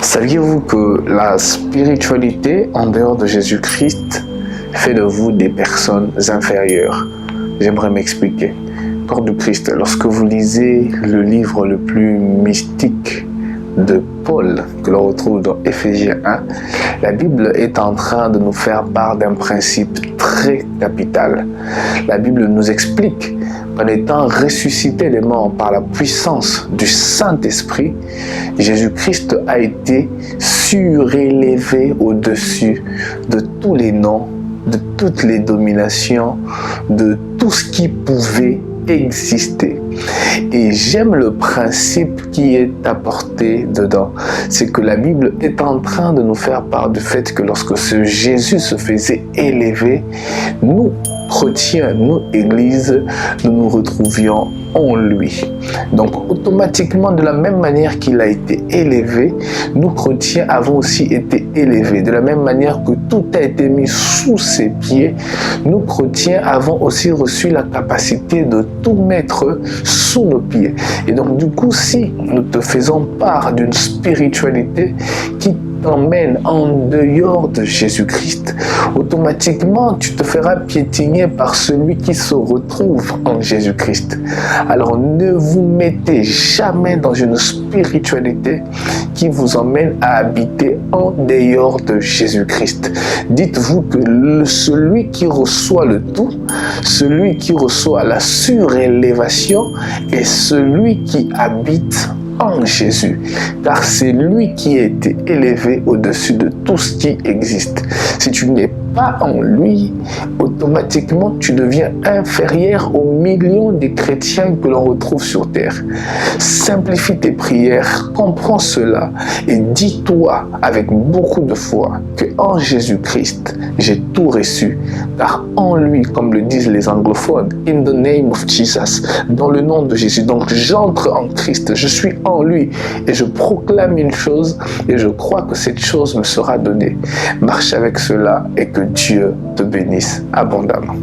Saviez-vous que la spiritualité en dehors de Jésus-Christ fait de vous des personnes inférieures? J'aimerais m'expliquer. Corps du Christ, lorsque vous lisez le livre le plus mystique de Paul, que l'on retrouve dans Éphésiens 1, la Bible est en train de nous faire part d'un principe très capital. La Bible nous explique qu'en étant ressuscité des morts par la puissance du Saint-Esprit, Jésus-Christ a été surélevé au-dessus de tous les noms, de toutes les dominations, de tout ce qui pouvait exister. Et j'aime le principe qui est apporté dedans. C'est que la Bible est en train de nous faire part du fait que lorsque ce Jésus se faisait élever, nous, chrétiens, nous, Église, nous nous retrouvions en lui. Donc automatiquement, de la même manière qu'il a été élevé, nous, chrétiens, avons aussi été élevés. De la même manière que tout a été mis sous ses pieds, nous, chrétiens, avons aussi reçu la capacité de tout mettre sous nos pieds. Et donc du coup, si nous te faisons part d'une spiritualité qui t'emmène en dehors de Jésus-Christ, automatiquement tu te feras piétiner par celui qui se retrouve en Jésus-Christ. Alors ne vous mettez jamais dans une spiritualité qui vous emmène à habiter en dehors de Jésus-Christ. Dites-vous que celui qui reçoit le tout, celui qui reçoit la surélévation est celui qui habite en Jésus, car c'est lui qui a été élevé au-dessus de tout ce qui existe. Si tu n'es pas en lui, automatiquement tu deviens inférieur aux millions de chrétiens que l'on retrouve sur terre. Simplifie tes prières, comprends cela et dis-toi avec beaucoup de foi que en Jésus-Christ, j'ai tout reçu, car en lui, comme le disent les anglophones, in the name of Jesus, dans le nom de Jésus. Donc j'entre en Christ, je suis en lui et je proclame une chose et je crois que cette chose me sera donnée. Marche avec cela et que Dieu te bénisse abondamment.